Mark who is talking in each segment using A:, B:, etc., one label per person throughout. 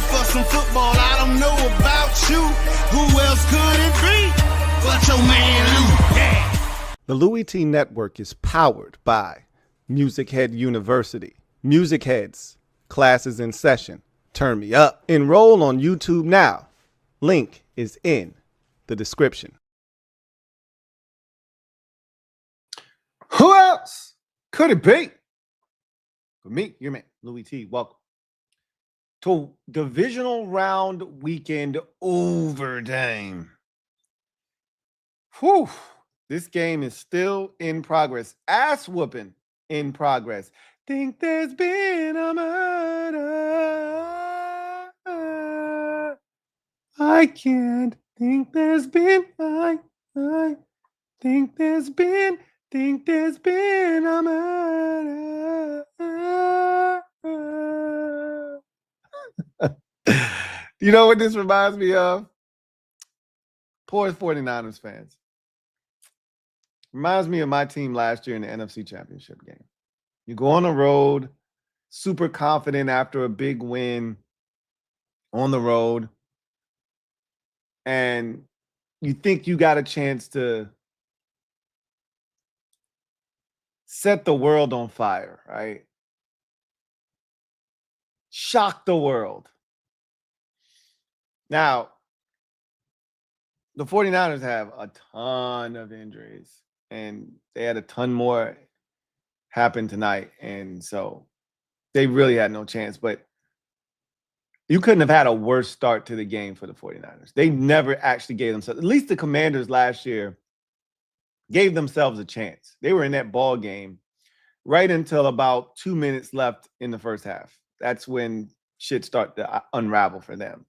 A: for some football. I don't know about you. Who else could it be but your man Lou? Yeah.
B: The LouieTeeNetwork is powered by MusicHead University. MusicHeads, classes in session. Turn me up. Enroll on YouTube now. Link is in the description.
C: Who else could it be? For me, your man, Louie T. Welcome to Divisional Round Weekend Overtime. Whew. This game is still in progress. Ass whooping in progress. Think there's been a murder. I can't think there's been. I think there's been. Think there's been a murder. You know what this reminds me of? Poor 49ers fans. Reminds me of my team last year in the NFC Championship game. You go on the road, super confident after a big win on the road, and you think you got a chance to set the world on fire, right? Shock the world. Now, the 49ers have a ton of injuries, and they had a ton more happen tonight, and so they really had no chance. But you couldn't have had a worse start to the game for the 49ers. They never actually gave themselves, at least the Commanders last year, gave themselves a chance. They were in that ball game right until about 2 minutes left in the first half. That's when shit started to unravel for them.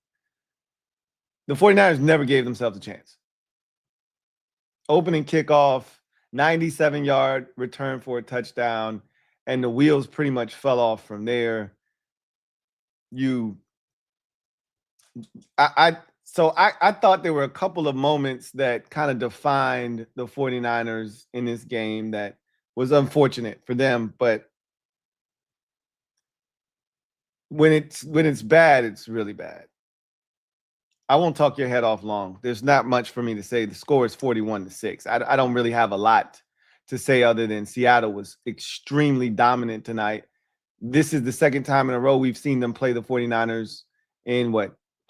C: The 49ers never gave themselves a chance. Opening kickoff, 97-yard return for a touchdown, and the wheels pretty much fell off from there. I thought there were a couple of moments that kind of defined the 49ers in this game that was unfortunate for them, but when it's bad, it's really bad. I won't talk your head off long. There's not much for me to say. The score is 41-6. I don't really have a lot to say other than Seattle was extremely dominant tonight. This is the second time in a row we've seen them play the 49ers in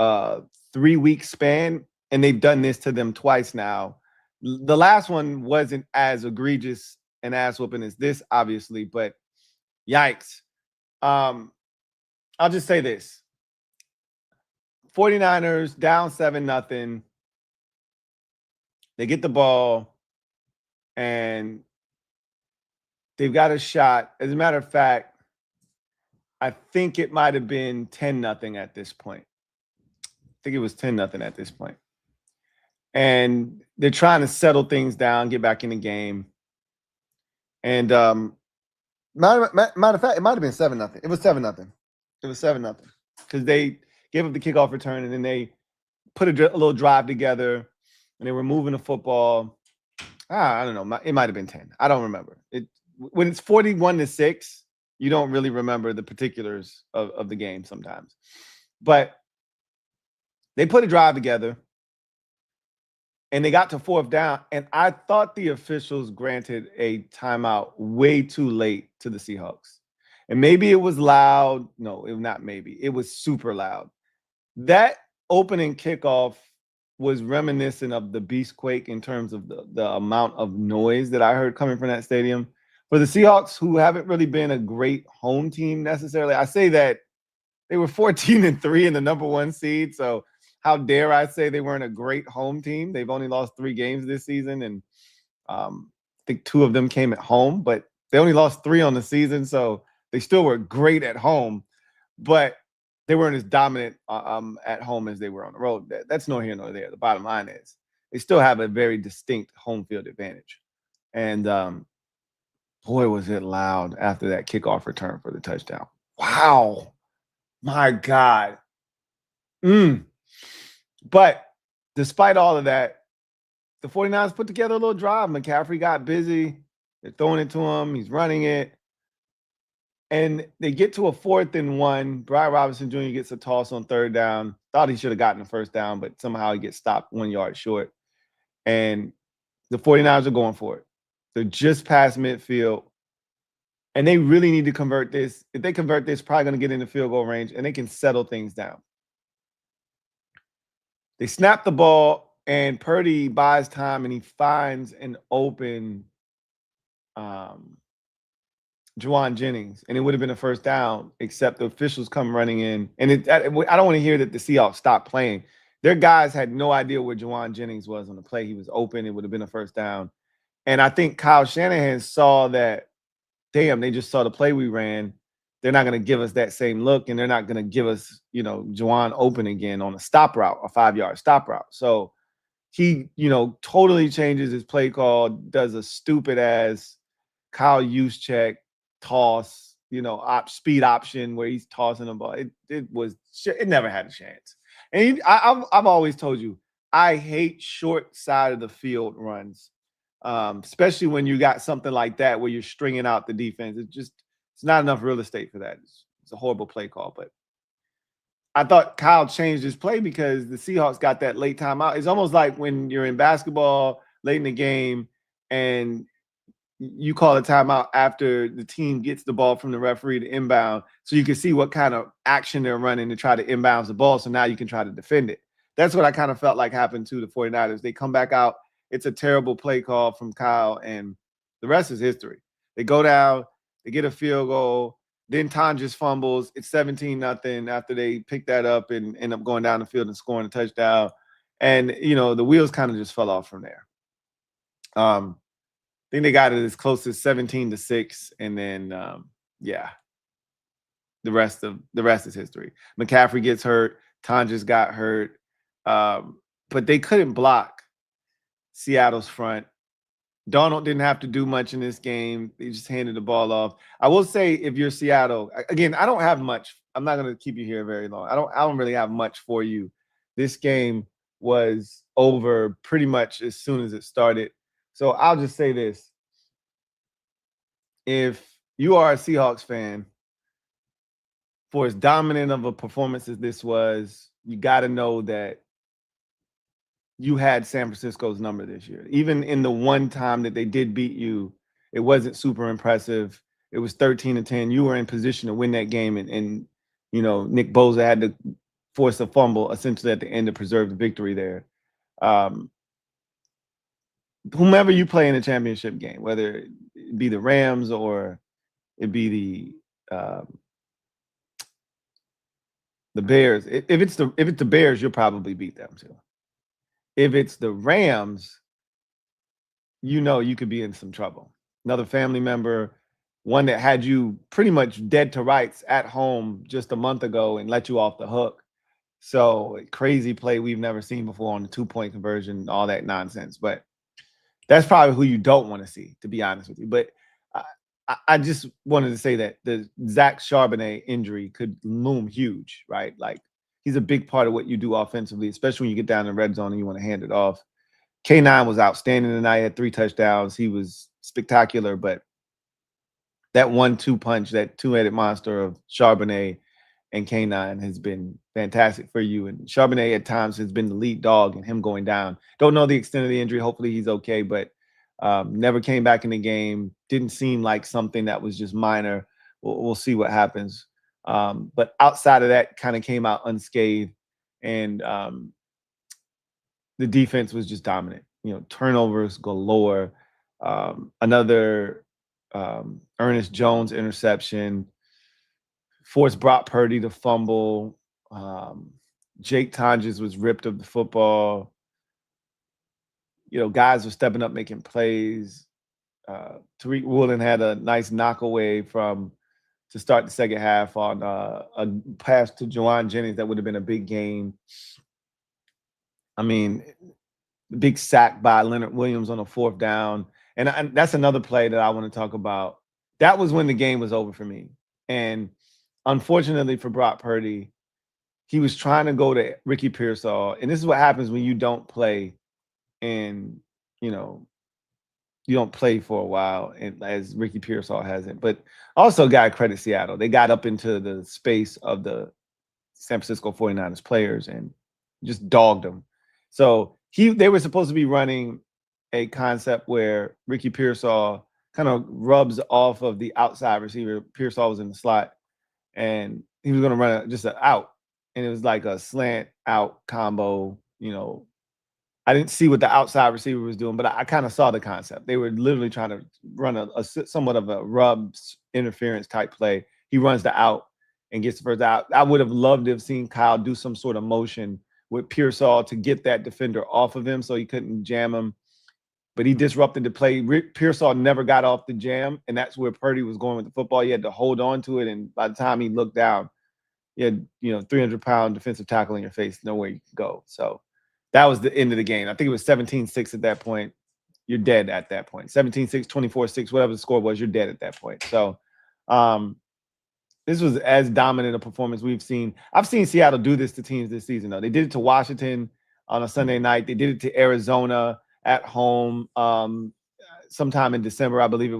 C: 3-week span, and they've done this to them twice now. The last one wasn't as egregious and ass whooping as this, obviously, but yikes. I'll just say this. 49ers down 7-0. They get the ball, and they've got a shot. As a matter of fact, I think it might have been 10-0 at this point. I think it was 10-0 at this point. And they're trying to settle things down, get back in the game. And matter of fact, it might have been 7-0. It was 7-0. It was 7-0 because they gave up the kickoff return, and then they put a little drive together, and they were moving the football. I don't know. It might have been 10. I don't remember. When it's 41-6, you don't really remember the particulars of the game sometimes. But they put a drive together, and they got to fourth down, and I thought the officials granted a timeout way too late to the Seahawks. And maybe it was loud. No, it was not maybe. It was super loud. That opening kickoff was reminiscent of the Beastquake in terms of the amount of noise that I heard coming from that stadium. For the Seahawks, who haven't really been a great home team necessarily, I say that they were 14-3 in the #1 seed, so how dare I say they weren't a great home team? They've only lost 3 games this season, and I think 2 of them came at home, but they only lost 3 on the season, so they still were great at home, but they weren't as dominant at home as they were on the road. That's nor here nor there. The bottom line is they still have a very distinct home field advantage. And boy, was it loud after that kickoff return for the touchdown. Wow. My God. But despite all of that, the 49ers put together a little drive. McCaffrey got busy. They're throwing it to him. He's running it. And they get to a 4th and 1. Brian Robinson Jr. gets a toss on 3rd down. Thought he should have gotten the 1st down, but somehow he gets stopped 1 yard short. And the 49ers are going for it. They're just past midfield. And they really need to convert this. If they convert this, probably going to get into field goal range, and they can settle things down. They snap the ball, and Purdy buys time, and he finds an open Juwan Jennings, and it would have been a 1st down, except the officials come running in. And I don't want to hear that the Seahawks stopped playing. Their guys had no idea where Juwan Jennings was on the play. He was open. It would have been a 1st down. And I think Kyle Shanahan saw that, damn, they just saw the play we ran. They're not going to give us that same look, and they're not going to give us, Juwan open again on a stop route, a 5-yard stop route. So he, totally changes his play call, does a stupid-ass Kyle Juszczyk toss, speed option where he's tossing the ball. It never had a chance. And I've always told you, I hate short side of the field runs, especially when you got something like that where you're stringing out the defense. It's not enough real estate for that. It's a horrible play call. But I thought Kyle changed his play because the Seahawks got that late timeout. It's almost like when you're in basketball late in the game and you call a timeout after the team gets the ball from the referee to inbound so you can see what kind of action they're running to try to inbound the ball so now you can try to defend it. That's what I kind of felt like happened to the 49ers. They come back out. It's a terrible play call from Kyle, and the rest is history. They go down. They get a field goal. Then Tonjes fumbles. It's 17-0 after they pick that up and end up going down the field and scoring a touchdown. And, the wheels kind of just fell off from there. I think they got it as close as 17-6, and then the rest is history. McCaffrey gets hurt, Tonjes got hurt, but they couldn't block Seattle's front. Donald didn't have to do much in this game. They just handed the ball off. I will say, if you're Seattle, again, I don't have much. I'm not going to keep you here very long. I don't really have much for you. This game was over pretty much as soon as it started. So I'll just say this. If you are a Seahawks fan, for as dominant of a performance as this was, you got to know that you had San Francisco's number this year. Even in the one time that they did beat you, it wasn't super impressive. It was 13-10. You were in position to win that game, and Nick Bosa had to force a fumble essentially at the end to preserve the victory there. Whomever you play in a championship game, whether it be the Rams or it be the Bears, if it's the Bears, you'll probably beat them too. If it's the Rams, you could be in some trouble. Another family member, one that had you pretty much dead to rights at home just a month ago and let you off the hook. So crazy play we've never seen before on the 2-point conversion, all that nonsense. But that's probably who you don't want to see, to be honest with you. But I just wanted to say that the Zach Charbonnet injury could loom huge, right? Like, he's a big part of what you do offensively, especially when you get down in the red zone and you want to hand it off. K9 was outstanding tonight, had 3 touchdowns. He was spectacular, but that 1-2 punch, that two-headed monster of Charbonnet and K9 has been fantastic for you. And Charbonnet at times has been the lead dog in him going down. Don't know the extent of the injury. Hopefully he's okay, but never came back in the game. Didn't seem like something that was just minor. We'll see what happens. But outside of that, kind of came out unscathed. And the defense was just dominant. Turnovers galore. Another Ernest Jones interception. Forced Brock Purdy to fumble. Jake Tonjes was ripped of the football. Guys were stepping up, making plays. Tariq Woolen had a nice knockaway to start the second half on a pass to Juwan Jennings that would have been a big game. I mean, the big sack by Leonard Williams on a 4th down. And that's another play that I want to talk about. That was when the game was over for me. And unfortunately for Brock Purdy, he was trying to go to Ricky Pearsall. And this is what happens when you don't play in, you don't play for a while, and as Ricky Pearsall hasn't. But also got to credit Seattle. They got up into the space of the San Francisco 49ers players and just dogged them. So they were supposed to be running a concept where Ricky Pearsall kind of rubs off of the outside receiver. Pearsall was in the slot, and he was going to run just an out. And it was like a slant out combo, I didn't see what the outside receiver was doing, but I kind of saw the concept. They were literally trying to run a somewhat of a rub interference type play. He runs the out and gets the first out. I would have loved to have seen Kyle do some sort of motion with Pearsall to get that defender off of him so he couldn't jam him. But he disrupted the play. Pearsall never got off the jam, and that's where Purdy was going with the football. He had to hold on to it, and by the time he looked down, you had 300-pound defensive tackle in your face, nowhere you could go. So that was the end of the game. I think it was 17-6 at that point. You're dead at that point. 17-6, 24-6, whatever the score was, you're dead at that point. So this was as dominant a performance we've seen. I've seen Seattle do this to teams this season, though. They did it to Washington on a Sunday night. They did it to Arizona at home sometime in December, I believe.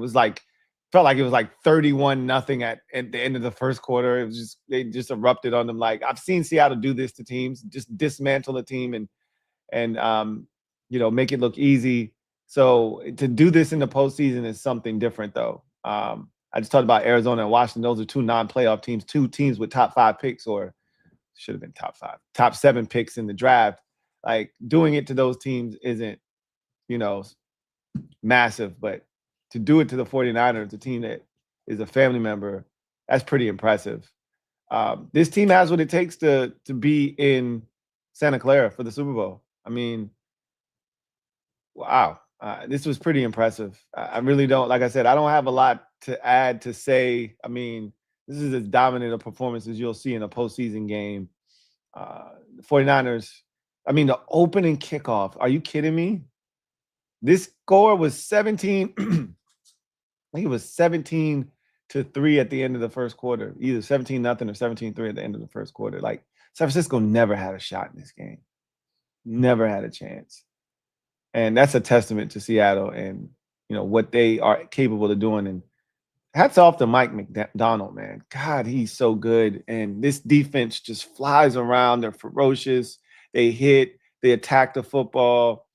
C: Felt like it was like 31-0 at the end of the first quarter. It was just, they just erupted on them. Like, I've seen Seattle do this to teams, just dismantle a team and make it look easy. So to do this in the postseason is something different, though. I just talked about Arizona and Washington. Those are two non-playoff teams, two teams with top 5 picks, or should have been top 7 picks in the draft. Like, doing it to those teams isn't, massive, but to do it to the 49ers, a team that is a family member, that's pretty impressive. This team has what it takes to be in Santa Clara for the Super Bowl. I mean, wow. This was pretty impressive. I really don't, like I said, I don't have a lot to add to say. I mean, this is as dominant a performance as you'll see in a postseason game. The 49ers, I mean, the opening kickoff, are you kidding me? This score was 17, I think it was 17-3 at the end of the first quarter, either 17-0 or 17-3 at the end of the first quarter. Like, San Francisco never had a shot in this game. Never had a chance. And that's a testament to Seattle and, what they are capable of doing. And hats off to Mike McDonald, man. God, he's so good. And this defense just flies around. They're ferocious. They hit. They attack the football.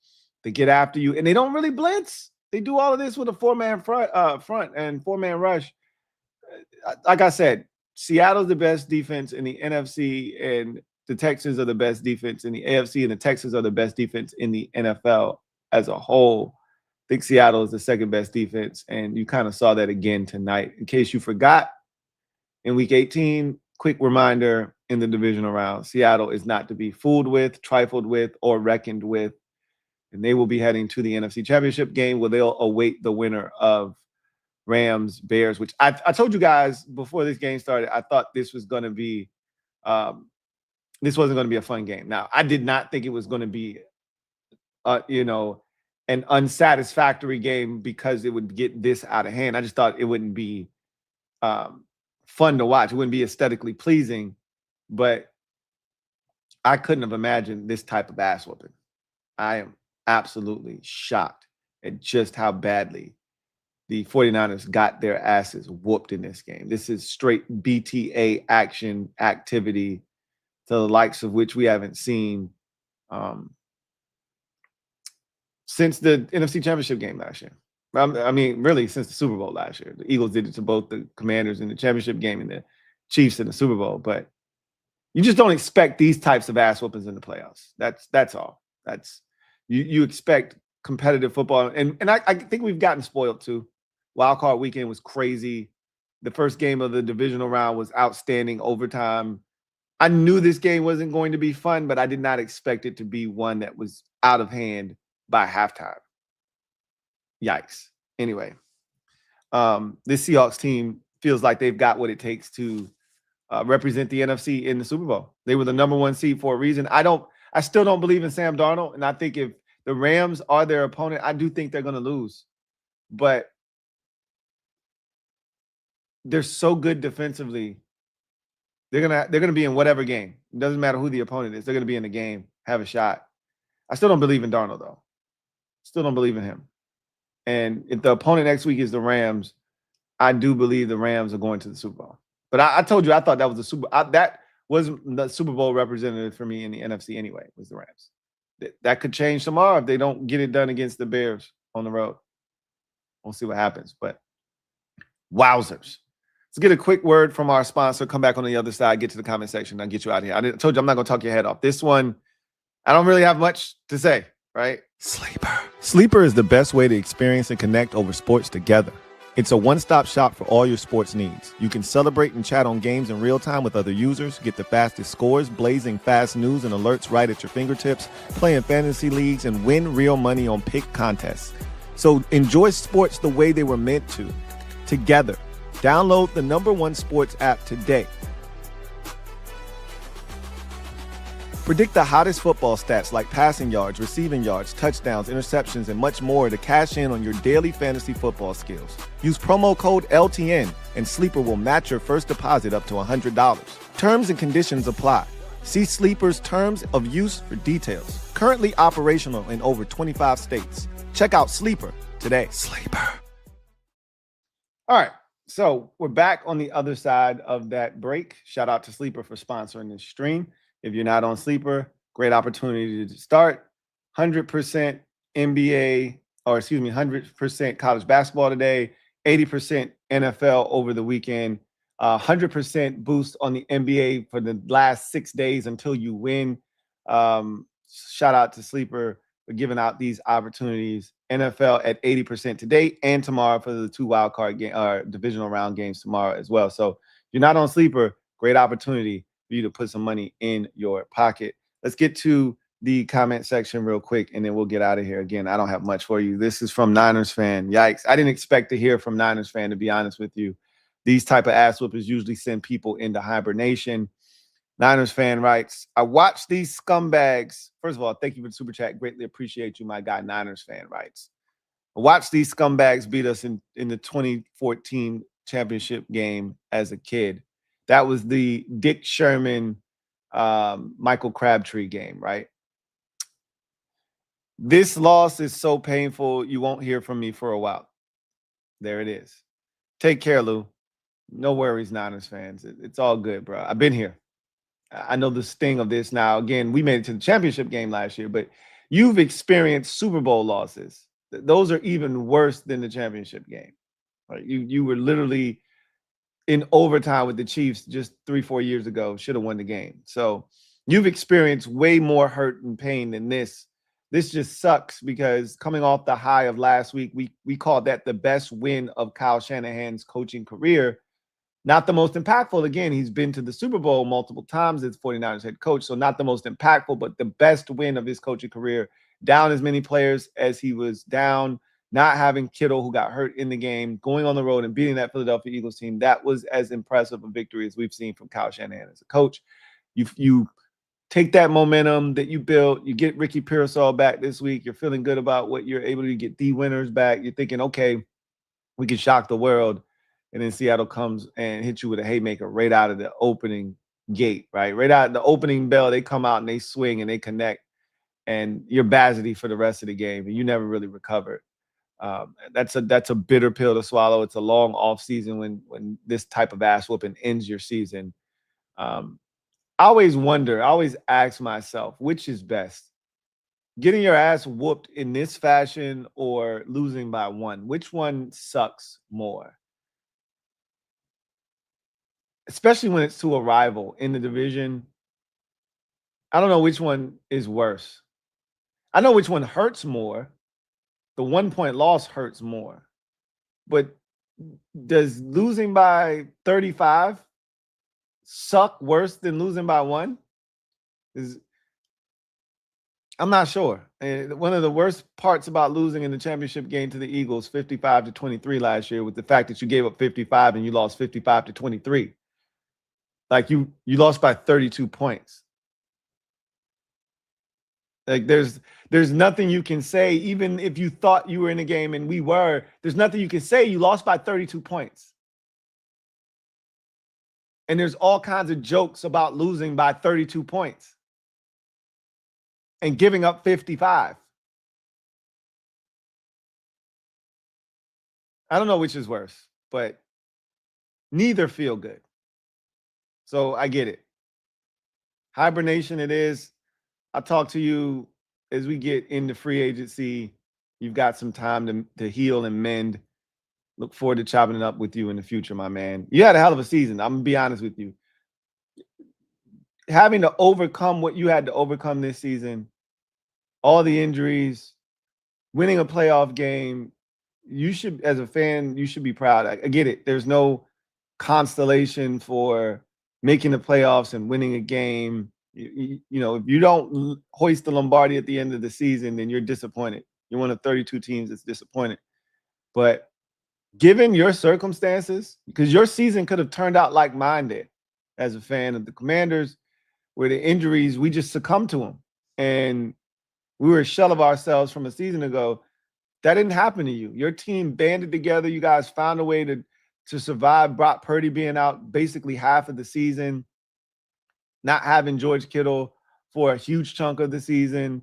C: They get after you. And they don't really blitz. They do all of this with a 4-man front and 4-man rush. Like I said, Seattle's the best defense in the NFC, and the Texans are the best defense in the AFC, and the Texans are the best defense in the NFL as a whole. I think Seattle is the second best defense, and you kind of saw that again tonight. In case you forgot, in Week 18, quick reminder in the divisional round, Seattle is not to be fooled with, trifled with, or reckoned with, and they will be heading to the NFC Championship game where they'll await the winner of Rams, Bears, which I told you guys before this game started, I thought this was going to be this wasn't going to be a fun game. Now, I did not think it was going to be an unsatisfactory game because it would get this out of hand. I just thought it wouldn't be fun to watch. It wouldn't be aesthetically pleasing, but I couldn't have imagined this type of ass whooping. I am absolutely shocked at just how badly the 49ers got their asses whooped in this game. This is straight BTA action activity to the likes of which we haven't seen since the NFC Championship game last year. I mean, really, since the Super Bowl last year. The Eagles did it to both the Commanders in the championship game and the Chiefs in the Super Bowl. But you just don't expect these types of ass whoopings in the playoffs. That's all. That's you expect competitive football. And I think we've gotten spoiled too. Wild card weekend was crazy. The first game of the divisional round was outstanding overtime. I knew this game wasn't going to be fun, but I did not expect it to be one that was out of hand by halftime. Yikes. Anyway, this Seahawks team feels like they've got what it takes to represent the NFC in the Super Bowl. They were the #1 seed for a reason. I still don't believe in Sam Darnold, and I think if the Rams are their opponent, I do think they're going to lose. But they're so good defensively. They're gonna be in whatever game. It doesn't matter who the opponent is. They're gonna be in the game, have a shot. I still don't believe in Darnold though. Still don't believe in him. And if the opponent next week is the Rams, I do believe the Rams are going to the Super Bowl. But I told you I thought that was that was the Super Bowl representative for me in the NFC anyway, was the Rams. That could change tomorrow if they don't get it done against the Bears on the road. We'll see what happens. But wowzers. Let's get a quick word from our sponsor. Come back on the other side, get to the comment section. I'll get you out of here. I told you I'm not going to talk your head off. This one, I don't really have much to say, right? Sleeper. Sleeper is the best way to experience and connect over sports together. It's a one-stop shop for all your sports needs. You can celebrate and chat on games in real time with other users, get the fastest scores, blazing fast news and alerts right at your fingertips, play in fantasy leagues, and win real money on pick contests. So enjoy sports the way they were meant to, together. Download the #1 sports app today. Predict the hottest football stats like passing yards, receiving yards, touchdowns, interceptions, and much more to cash in on your daily fantasy football skills. Use promo code LTN and Sleeper will match your first deposit up to $100. Terms and conditions apply. See Sleeper's terms of use for details. Currently operational in over 25 states. Check out Sleeper today. Sleeper. All right. So we're back on the other side of that break. Shout out to Sleeper for sponsoring this stream. If you're not on Sleeper, great opportunity to start. 100% NBA, or excuse me, 100% college basketball today, 80% NFL over the weekend, 100% boost on the NBA for the last 6 days until you win. Shout out to Sleeper for giving out these opportunities. NFL at 80% today and tomorrow for the 2 wildcard game, divisional round games tomorrow as well. So if you're not on Sleeper, great opportunity for you to put some money in your pocket. Let's get to the comment section real quick, and then we'll get out of here. Again, I don't have much for you. This is from Niners fan. Yikes. I didn't expect to hear from Niners fan, to be honest with you. These type of ass whoopers usually send people into hibernation. Niners fan writes, I watched these scumbags. First of all, thank you for the super chat. Greatly appreciate you, my guy. Niners fan writes, I watched these scumbags beat us in the 2014 championship game as a kid. That was the Dick Sherman, Michael Crabtree game, right? This loss is so painful, you won't hear from me for a while. There it is. Take care, Lou. No worries, Niners fans. It's all good, bro. I've been here. I know the sting of this now. Again, we made it to the championship game last year, but you've experienced Super Bowl losses. Those are even worse than the championship game. Right? You were literally in overtime with the Chiefs just 3-4 years ago, should have won the game. So you've experienced way more hurt and pain than this. This just sucks because coming off the high of last week, we called that the best win of Kyle Shanahan's coaching career. Not the most impactful. Again, he's been to the Super Bowl multiple times as 49ers head coach, so not the most impactful, but the best win of his coaching career. Down as many players as he was down, not having Kittle, who got hurt in the game, going on the road and beating that Philadelphia Eagles team. That was as impressive a victory as we've seen from Kyle Shanahan as a coach. You take that momentum that you built, you get Ricky Pearsall back this week, you're feeling good about what you're able to get D Winners back. You're thinking, okay, we can shock the world. And then Seattle comes and hits you with a haymaker right out of the opening gate, right? Right out of the opening bell, they come out and they swing and they connect. And you're Bazity for the rest of the game, and you never really recovered. That's a bitter pill to swallow. It's a long off season when this type of ass whooping ends your season. I always wonder, I always ask myself, which is best? Getting your ass whooped in this fashion or losing by 1? Which one sucks more? Especially when it's to a rival in the division. I don't know which one is worse. I know which one hurts more. The 1-point loss hurts more. But does losing by 35 suck worse than losing by 1? I'm not sure. And one of the worst parts about losing in the championship game to the Eagles 55-23 last year was the fact that you gave up 55 and you lost 55-23. Like you lost by 32 points. Like there's nothing you can say, even if you thought you were in a game and we were, there's nothing you can say. You lost by 32 points. And there's all kinds of jokes about losing by 32 points and giving up 55. I don't know which is worse, but neither feel good. So I get it. Hibernation it is. I'll talk to you as we get into free agency. You've got some time to heal and mend. Look forward to chopping it up with you in the future, my man. You had a hell of a season. I'm going to be honest with you. Having to overcome what you had to overcome this season, all the injuries, winning a playoff game, you should, as a fan, you should be proud. I get it. There's no constellation for making the playoffs and winning a game. You know, if you don't hoist the Lombardi at the end of the season, then you're disappointed. You're one of 32 teams that's disappointed. But given your circumstances, because your season could have turned out like mine did as a fan of the Commanders, where the injuries, we just succumbed to them. And we were a shell of ourselves from a season ago. That didn't happen to you. Your team banded together. You guys found a way to survive Brock Purdy being out basically half of the season, not having George Kittle for a huge chunk of the season,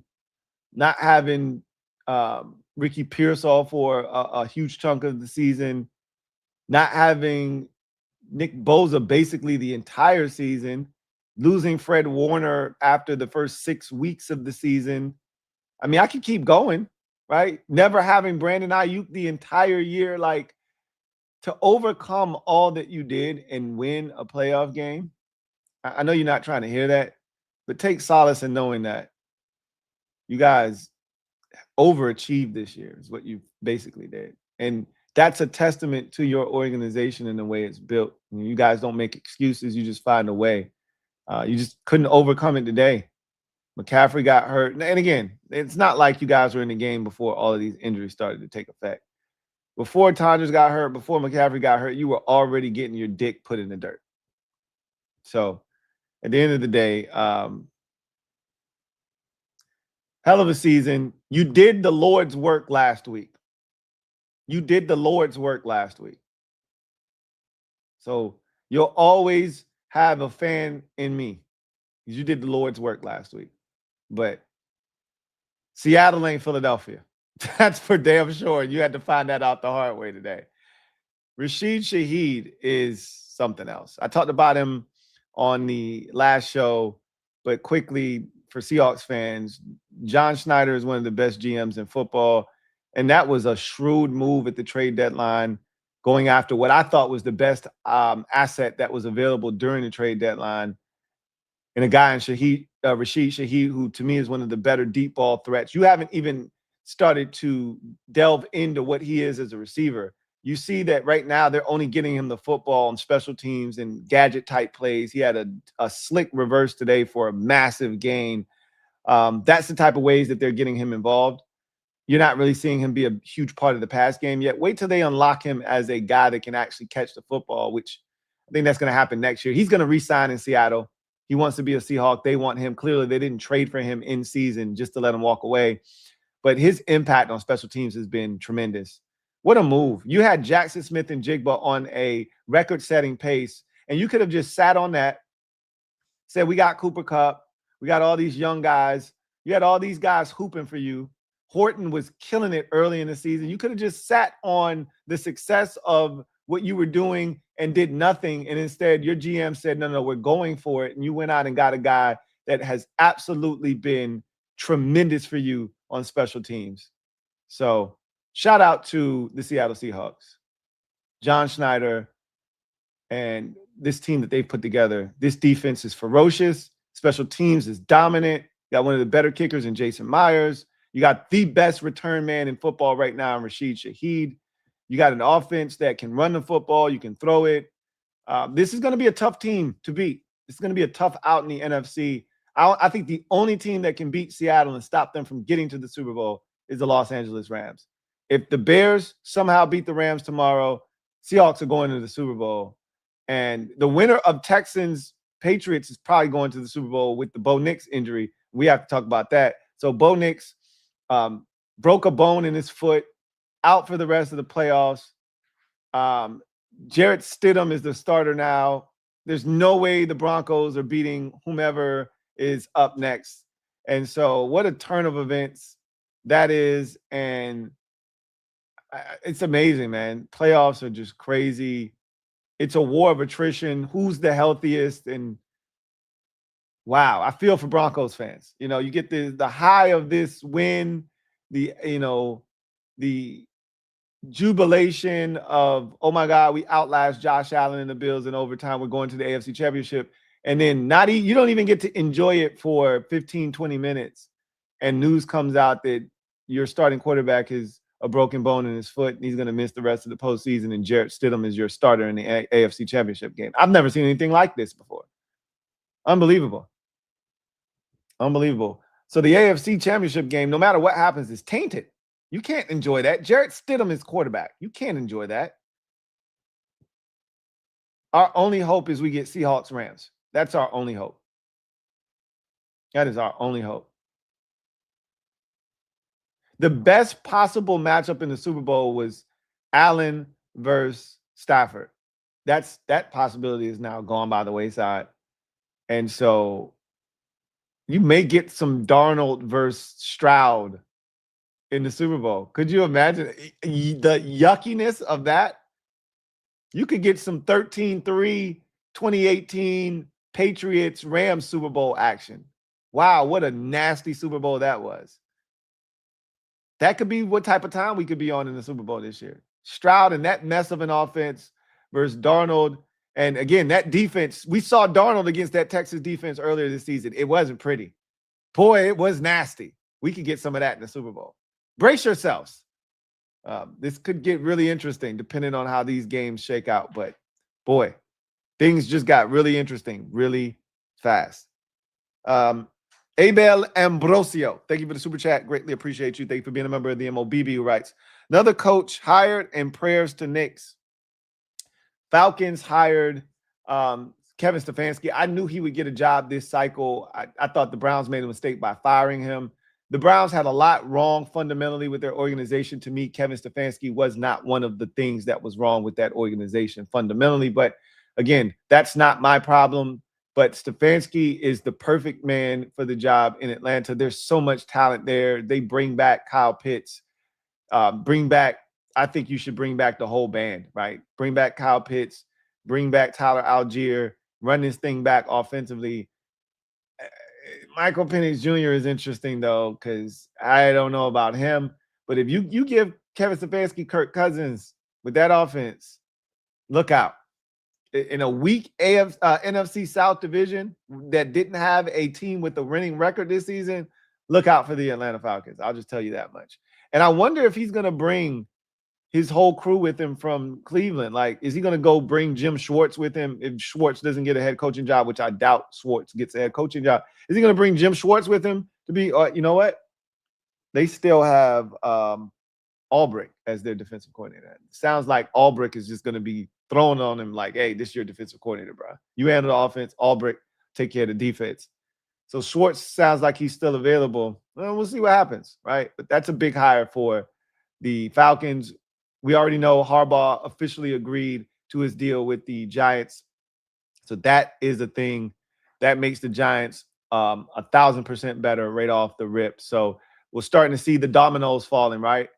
C: not having Ricky Pearsall for a huge chunk of the season, not having Nick Bosa basically the entire season, losing Fred Warner after the first 6 weeks of the season. I mean, I could keep going, right? Never having Brandon Ayuk the entire year. Like, to overcome all that you did and win a playoff game, I know you're not trying to hear that, but take solace in knowing that you guys overachieved this year is what you basically did. And that's a testament to your organization and the way it's built. You guys don't make excuses. You just find a way. You just couldn't overcome it today. McCaffrey got hurt. And again, it's not like you guys were in the game before all of these injuries started to take effect. Before Tonders got hurt, before McCaffrey got hurt, you were already getting your dick put in the dirt. So at the end of the day, hell of a season. You did the Lord's work last week. You did the Lord's work last week. So you'll always have a fan in me because you did the Lord's work last week. But Seattle ain't Philadelphia. That's for damn sure. You had to find that out the hard way today. Rashid Shaheed is something else. I talked about him on the last show, but quickly for Seahawks fans, John Schneider is one of the best GMs in football. And that was a shrewd move at the trade deadline, going after what I thought was the best asset that was available during the trade deadline. And a guy in Rashid Shaheed, who to me is one of the better deep ball threats. You haven't even started to delve into what he is as a receiver. You see that right now they're only getting him the football on special teams and gadget type plays. He had a slick reverse today for a massive gain. That's the type of ways that they're getting him involved. You're not really seeing him be a huge part of the pass game yet. Wait till they unlock him as a guy that can actually catch the football, which I think that's going to happen next year. He's going to re-sign in Seattle. He wants to be a Seahawk. They want him. Clearly, they didn't trade for him in season just to let him walk away. But his impact on special teams has been tremendous. What a move. You had Jackson Smith and Jigba on a record-setting pace, and you could have just sat on that, said, we got Cooper Kupp. We got all these young guys. You had all these guys hooping for you. Horton was killing it early in the season. You could have just sat on the success of what you were doing and did nothing. And instead, your GM said, no, we're going for it. And you went out and got a guy that has absolutely been tremendous for you on special teams. So shout out to the Seattle Seahawks, John Schneider, and this team that they've put together. This defense is ferocious. Special teams is dominant. You got one of the better kickers in Jason Myers. You got the best return man in football right now in Rashid Shaheed. You got an offense that can run the football. You can throw it. This is going to be a tough team to beat. This is going to be a tough out in the NFC. I think the only team that can beat Seattle and stop them from getting to the Super Bowl is the Los Angeles Rams. If the Bears somehow beat the Rams tomorrow, Seahawks are going to the Super Bowl. And the winner of Texans-Patriots is probably going to the Super Bowl with the Bo Nix injury. We have to talk about that. So Bo Nix broke a bone in his foot, out for the rest of the playoffs. Jarrett Stidham is the starter now. There's no way the Broncos are beating whomever is up next. And so what a turn of events that is. And It's amazing, man. Playoffs are just crazy. It's a war of attrition. Who's the healthiest? And wow, I feel for Broncos fans. You know, you get the high of this win, the jubilation of, oh my God, we outlast Josh Allen and the Bills in overtime. We're going to the AFC Championship. And then you don't even get to enjoy it for 15, 20 minutes. And news comes out that your starting quarterback is a broken bone in his foot and he's going to miss the rest of the postseason. And Jarrett Stidham is your starter in the AFC Championship game. I've never seen anything like this before. Unbelievable. Unbelievable. So the AFC Championship game, no matter what happens, is tainted. You can't enjoy that. Jarrett Stidham is quarterback. You can't enjoy that. Our only hope is we get Seahawks Rams. That's our only hope. That is our only hope. The best possible matchup in the Super Bowl was Allen versus Stafford. That possibility is now gone by the wayside. And so you may get some Darnold versus Stroud in the Super Bowl. Could you imagine the yuckiness of that? You could get some 13-3 2018 Patriots Rams Super Bowl action. Wow, what a nasty Super Bowl that was. That could be what type of time we could be on in the Super Bowl this year. Stroud and that mess of an offense versus Darnold. And again, that defense, we saw Darnold against that Texas defense earlier this season. It wasn't pretty. Boy, it was nasty. We could get some of that in the Super Bowl. Brace yourselves. This could get really interesting depending on how these games shake out. But boy, things just got really interesting really fast. Abel Ambrosio, thank you for the super chat. Greatly appreciate you. Thank you for being a member of the MOBB, who writes, another coach hired and prayers to Knicks. Falcons hired Kevin Stefanski. I knew he would get a job this cycle. I thought the Browns made a mistake by firing him. The Browns had a lot wrong fundamentally with their organization. To me, Kevin Stefanski was not one of the things that was wrong with that organization fundamentally. But again, that's not my problem. But Stefanski is the perfect man for the job in Atlanta. There's so much talent there. They bring back Kyle Pitts. I think you should bring back the whole band, right? Bring back Kyle Pitts. Bring back Tyler Algier. Run this thing back offensively. Michael Penix Jr. is interesting, though, because I don't know about him. But if you give Kevin Stefanski Kirk Cousins with that offense, look out. In a weak NFC South division that didn't have a team with a winning record this season, look out for the Atlanta Falcons. I'll just tell you that much. And I wonder if he's going to bring his whole crew with him from Cleveland. Like, is he going to go bring Jim Schwartz with him if Schwartz doesn't get a head coaching job, which I doubt Schwartz gets a head coaching job? Is he going to bring Jim Schwartz with him to be, you know what? They still have Albrecht as their defensive coordinator. It sounds like Albrecht is just going to be thrown on him like, hey, this is your defensive coordinator, bro. You handle the offense, Albrecht take care of the defense. So Schwartz sounds like he's still available. Well, we'll see what happens, right? But that's a big hire for the Falcons. We already know Harbaugh officially agreed to his deal with the Giants. So that is a thing that makes the Giants 1,000% better right off the rip. So we're starting to see the dominoes falling, right?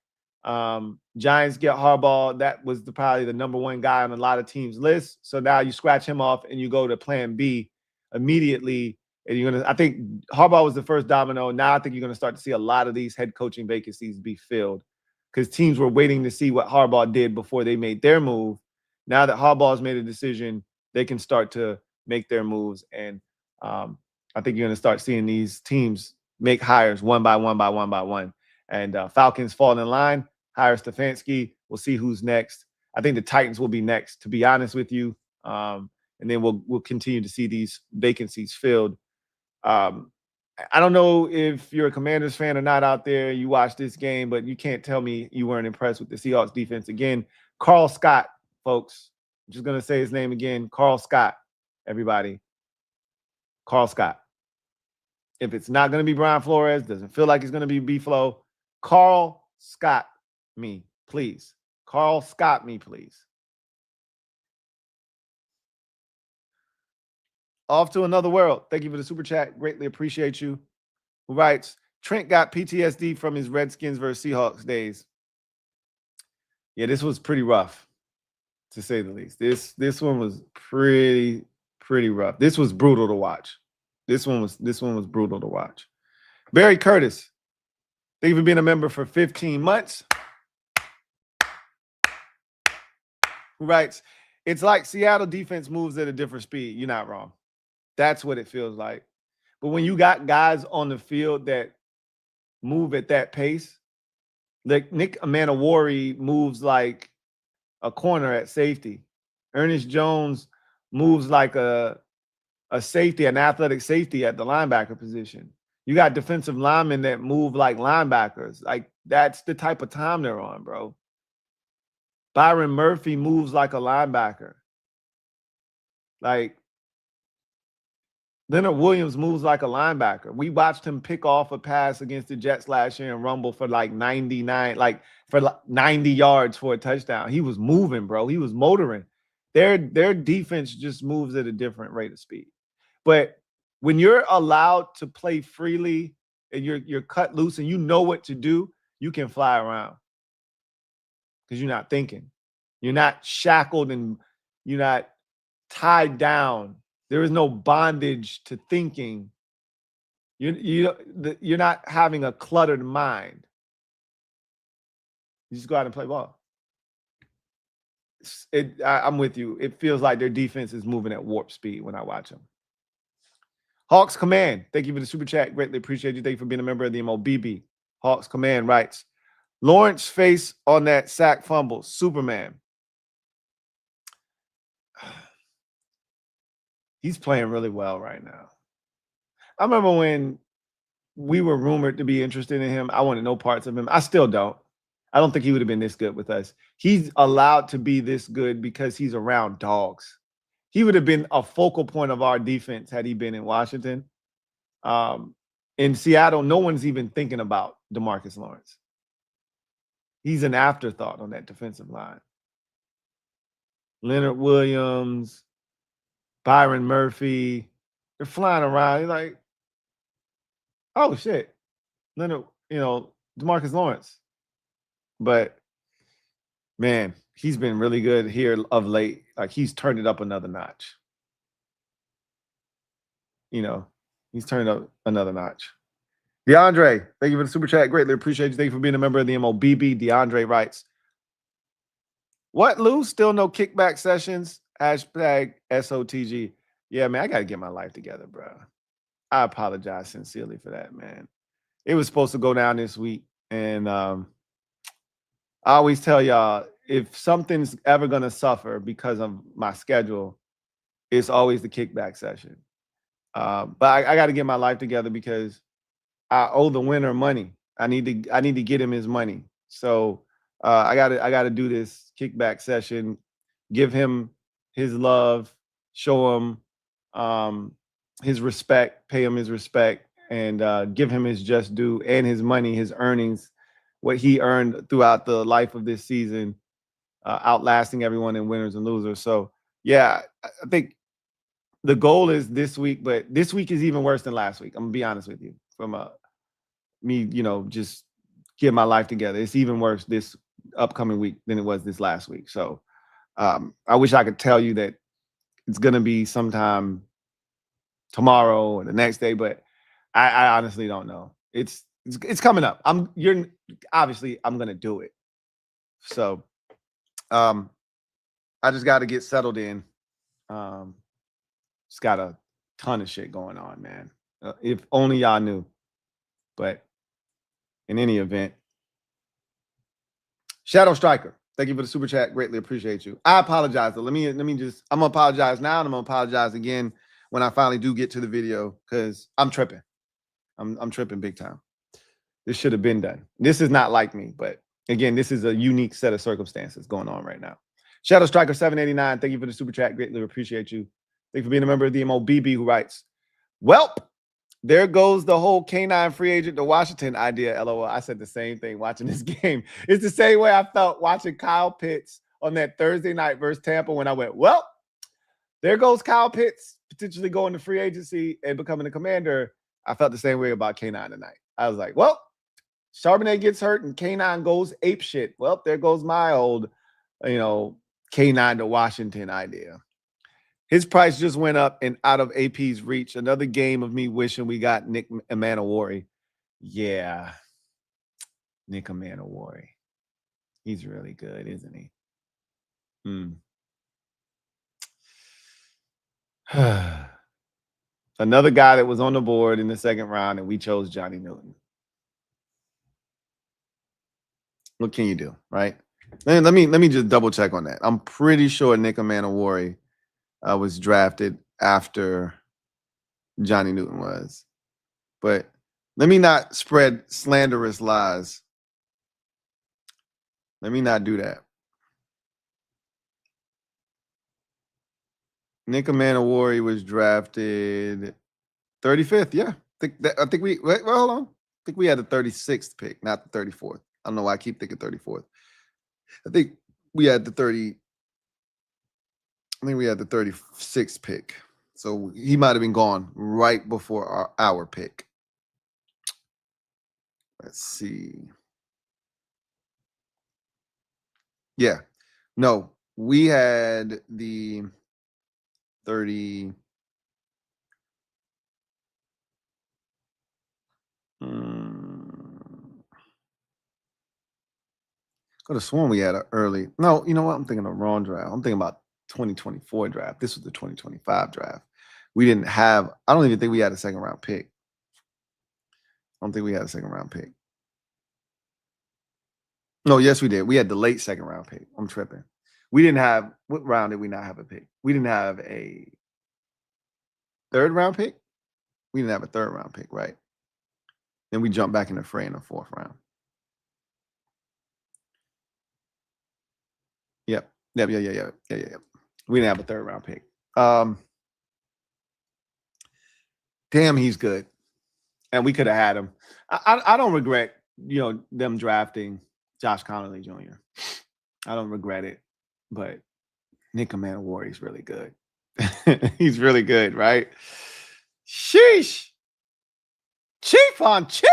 C: Giants get Harbaugh. That was probably the number one guy on a lot of teams' list. So now you scratch him off and you go to plan B immediately. And I think Harbaugh was the first domino. Now I think you're going to start to see a lot of these head coaching vacancies be filled because teams were waiting to see what Harbaugh did before they made their move. Now that Harbaugh's made a decision, they can start to make their moves. And I think you're going to start seeing these teams make hires one by one. And Falcons fall in line, hire Stefanski. We'll see who's next. I think the Titans will be next, to be honest with you. And then we'll continue to see these vacancies filled. I don't know if you're a Commanders fan or not out there. You watched this game, but you can't tell me you weren't impressed with the Seahawks defense. Again, Carl Scott, folks. I'm just going to say his name again. Carl Scott, everybody. Carl Scott. If it's not going to be Brian Flores, doesn't feel like it's going to be B-Flow, Carl Scott me, please. Carl Scott me, please. Off to another world. Thank you for the super chat. Greatly appreciate you. Who writes, Trent got PTSD from his Redskins versus Seahawks days. Yeah, this was pretty rough, to say the least. This one was pretty rough. This was brutal to watch. This one was brutal to watch. Barry Curtis, thank you for being a member for 15 months. Who writes, it's like Seattle defense moves at a different speed. You're not wrong. That's what it feels like. But when you got guys on the field that move at that pace, like Nick Amanawari moves like a corner at safety. Ernest Jones moves like a safety, an athletic safety at the linebacker position. You got defensive linemen that move like linebackers. Like, that's the type of time they're on, bro. Byron Murphy moves like a linebacker. Like, Leonard Williams moves like a linebacker. We watched him pick off a pass against the Jets last year and rumble for like 90 yards for a touchdown. He was moving, bro. He was motoring. Their defense just moves at a different rate of speed. But when you're allowed to play freely and you're cut loose and you know what to do, you can fly around because you're not thinking. You're not shackled and you're not tied down. There is no bondage to thinking. You're not having a cluttered mind. You just go out and play ball. I'm with you. It feels like their defense is moving at warp speed when I watch them. Hawks Command, thank you for the super chat. Greatly appreciate you. Thank you for being a member of the MOBB. Hawks Command writes, Lawrence face on that sack fumble, Superman. He's playing really well right now. I remember when we were rumored to be interested in him. I wanted no parts of him. I still don't. I don't think he would have been this good with us. He's allowed to be this good because he's around dogs. He would have been a focal point of our defense had he been in Washington. In Seattle, no one's even thinking about DeMarcus Lawrence. He's an afterthought on that defensive line. Leonard Williams, Byron Murphy, they're flying around. You're like, oh, shit. Leonard, DeMarcus Lawrence. But, man, he's been really good here of late. Like, he's turned it up another notch. He's turned up another notch. DeAndre, thank you for the super chat. Greatly appreciate you. Thank you for being a member of the MOBB. DeAndre writes, what, Lou? Still no kickback sessions? Hashtag SOTG. Yeah, man, I got to get my life together, bro. I apologize sincerely for that, man. It was supposed to go down this week. And I always tell y'all, if something's ever going to suffer because of my schedule, it's always the kickback session. But I got to get my life together because I owe the winner money. I need to get him his money. So I got to do this kickback session, give him his love, show him his respect, pay him his respect, and give him his just due and his money, his earnings, what he earned throughout the life of this season, outlasting everyone in winners and losers. So, yeah, I think the goal is this week, but this week is even worse than last week. I'm going to be honest with you. From me, just get my life together. It's even worse this upcoming week than it was this last week. So I wish I could tell you that it's going to be sometime tomorrow or the next day, but I honestly don't know. It's coming up. Obviously I'm going to do it. So I just got to get settled in. Just got a ton of shit going on, man. If only y'all knew. But in any event, Shadow Striker, thank you for the super chat. Greatly appreciate you. I apologize though. I'm gonna apologize now, and I'm gonna apologize again when I finally do get to the video because I'm tripping. I'm tripping big time. This should have been done. This is not like me, but again, this is a unique set of circumstances going on right now. Shadow Striker 789, thank you for the super chat. Greatly appreciate you. Thank you for being a member of the MOBB, who writes, welp, there goes the whole K9 free agent to Washington idea, LOL. I said the same thing watching this game. It's the same way I felt watching Kyle Pitts on that Thursday night versus Tampa when I went, well, there goes Kyle Pitts potentially going to free agency and becoming a Commander. I felt the same way about K9 tonight. I was like, well, Charbonnet gets hurt and K9 goes ape shit. Well, there goes my old, K9 to Washington idea. His price just went up and out of AP's reach. Another game of me wishing we got Nick Manawari. Yeah. Nick Manawari. He's really good, isn't he? Another guy that was on the board in the second round, and we chose Johnny Newton. What can you do, right? Let me just double check on that. I'm pretty sure Nick Manawari was drafted after Johnny Newton was. But let me not spread slanderous lies. Let me not do that. Nick Manawari was drafted 35th. Yeah. I think we hold on. I think we had the 36th pick, not the 34th. I don't know why I keep thinking 34th. I think we had the 36th pick. So he might have been gone right before our pick. Let's see. Yeah. No, we had the 30. Could have sworn we had an early. No, you know what? I'm thinking of wrong draft. I'm thinking about 2024 draft. This was the 2025 draft. We didn't have. I don't even think we had a second round pick. I don't think we had a second round pick. No, yes, we did. We had the late second round pick. I'm tripping. We didn't have. What round did we not have a pick? We didn't have a third round pick. We didn't have a third round pick, right? Then we jumped back in the fray in the fourth round. Yep. Yeah. We didn't have a third round pick. Damn, he's good. And we could have had him. I don't regret, them drafting Josh Connolly Jr. I don't regret it. But Nick Manawari is really good. He's really good, right? Sheesh. Chief on Chief.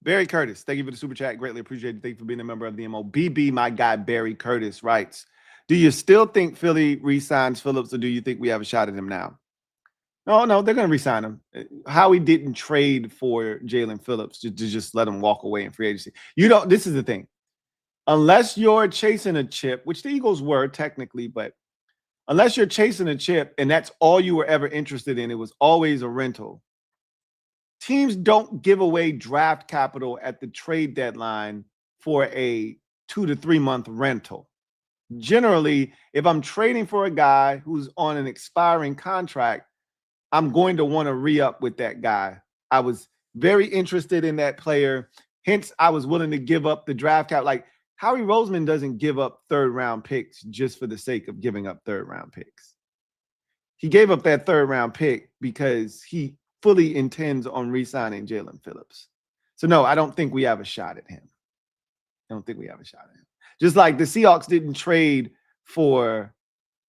C: Barry Curtis, thank you for the super chat. Greatly appreciate it. Thank you for being a member of the MOBB. My guy Barry Curtis writes, do you still think Philly re-signs Phillips, or do you think we have a shot at him now? No, they're going to re-sign him. Howie didn't trade for Jalen Phillips to just let him walk away in free agency. This is the thing. Unless you're chasing a chip, which the Eagles were technically, but unless you're chasing a chip and that's all you were ever interested in, it was always a rental. Teams don't give away draft capital at the trade deadline for a 2 to 3 month rental. Generally, if I'm trading for a guy who's on an expiring contract, I'm going to want to re-up with that guy. I was very interested in that player. Hence, I was willing to give up the draft cap. Like, Howie Roseman doesn't give up third-round picks just for the sake of giving up third-round picks. He gave up that third-round pick because he fully intends on re-signing Jalen Phillips. So, no, I don't think we have a shot at him. Just like the Seahawks didn't trade for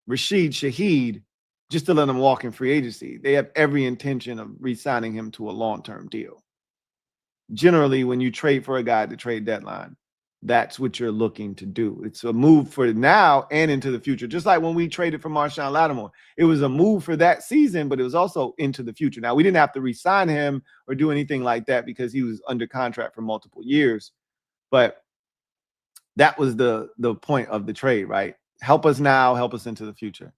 C: Rashid Shaheed just to let him walk in free agency. They have every intention of re-signing him to a long-term deal. Generally, when you trade for a guy at the trade deadline, that's what you're looking to do. It's a move for now and into the future. Just like when we traded for Marshawn Lattimore. It was a move for that season, but it was also into the future. Now, we didn't have to re-sign him or do anything like that because he was under contract for multiple years. But that was the point of the trade, right? Help us now, help us into the future.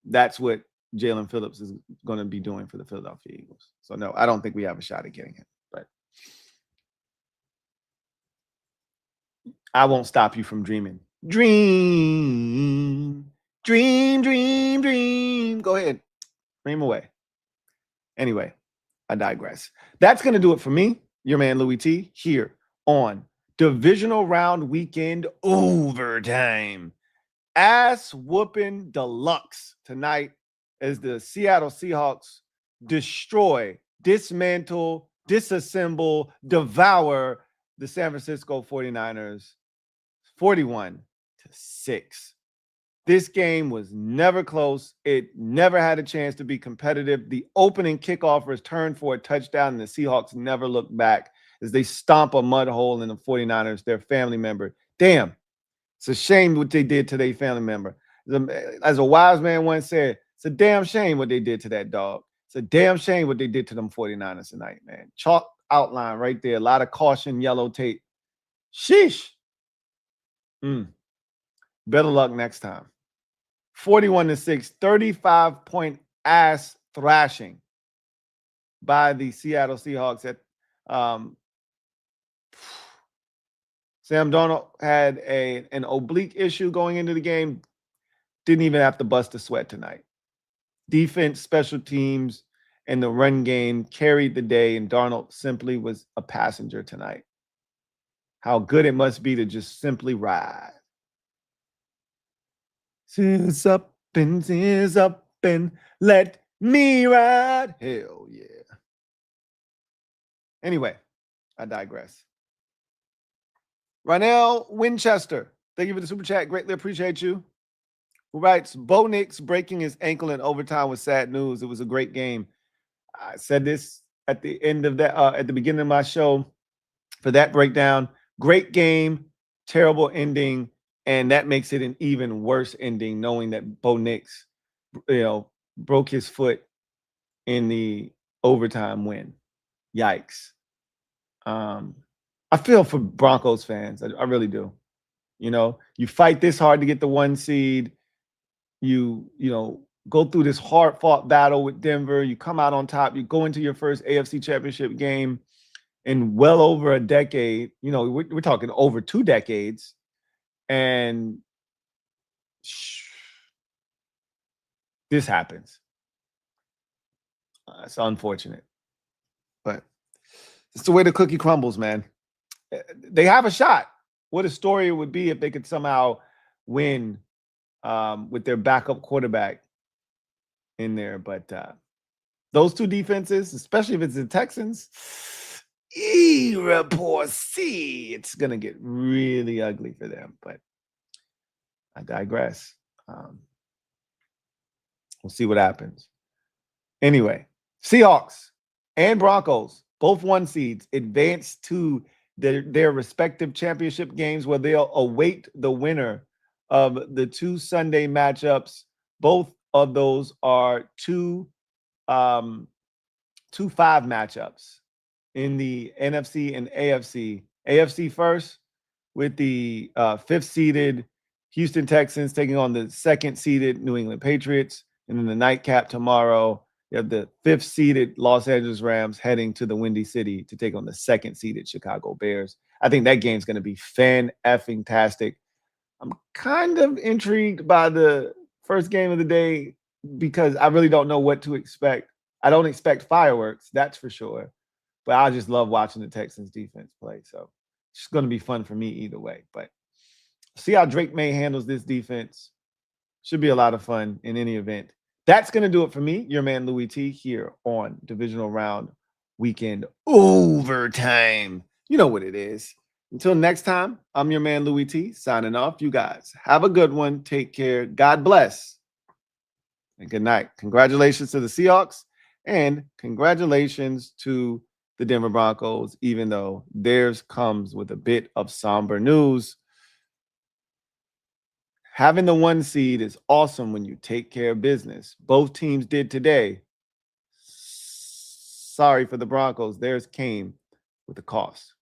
C: That's what Jalen Phillips is going to be doing for the Philadelphia Eagles. So, no, I don't think we have a shot at getting him. But I won't stop you from dreaming. Dream. Go ahead. Dream away. Anyway, I digress. That's going to do it for me, your man Louie T, here on Divisional Round Weekend Overtime. Ass whooping deluxe tonight as the Seattle Seahawks destroy, dismantle, disassemble, devour the San Francisco 49ers 41-6. This game was never close. It never had a chance to be competitive. The opening kickoff returned for a touchdown, and the Seahawks never looked back as they stomp a mud hole in the 49ers, their family member. Damn, it's a shame what they did to their family member. As a wise man once said, it's a damn shame what they did to that dog. It's a damn shame what they did to them 49ers tonight, man. Chalk outline right there. A lot of caution, yellow tape. Sheesh. Better luck next time. 41-6, 35-point ass thrashing by the Seattle Seahawks. Sam Darnold had an oblique issue going into the game. Didn't even have to bust a sweat tonight. Defense, special teams, and the run game carried the day, and Darnold simply was a passenger tonight. How good it must be to just simply ride. Is up and let me ride. Hell yeah. Anyway, I digress. Ronell Winchester, thank you for the super chat. Greatly appreciate you. Who writes, Bo Nix breaking his ankle in overtime was sad news. It was a great game. I said this at the end of that, at the beginning of my show for that breakdown. Great game, terrible ending. And that makes it an even worse ending, knowing that Bo Nix, broke his foot in the overtime win. Yikes. I feel for Broncos fans. I really do. You fight this hard to get the 1 seed. You go through this hard-fought battle with Denver. You come out on top. You go into your first AFC Championship game in well over a decade. We're talking over 2 decades. And this happens. It's unfortunate. But it's the way the cookie crumbles, man. They have a shot. What a story it would be if they could somehow win with their backup quarterback in there. But those 2 defenses, especially if it's the Texans, report C, it's going to get really ugly for them. But I digress. We'll see what happens. Anyway, Seahawks and Broncos, both 1 seeds, advance to their respective championship games where they'll await the winner of the 2 Sunday matchups. Both of those are 2-5 matchups in the NFC and AFC. AFC first with the 5th seeded Houston Texans taking on the 2nd seeded New England Patriots. And then the nightcap tomorrow, you have the 5th seeded Los Angeles Rams heading to the Windy City to take on the 2nd seeded Chicago Bears. I think that game's going to be fan-effing-tastic. I'm kind of intrigued by the first game of the day because I really don't know what to expect. I don't expect fireworks, that's for sure. But I just love watching the Texans defense play. So it's going to be fun for me either way. But see how Drake May handles this defense. Should be a lot of fun in any event. That's going to do it for me, your man Louie T, here on Divisional Round Weekend Overtime. You know what it is. Until next time, I'm your man Louie T, signing off. You guys have a good one. Take care. God bless. And good night. Congratulations to the Seahawks and congratulations to the Denver Broncos, even though theirs comes with a bit of somber news. Having the 1 seed is awesome when you take care of business. Both teams did today. Sorry for the Broncos. Theirs came with a cost.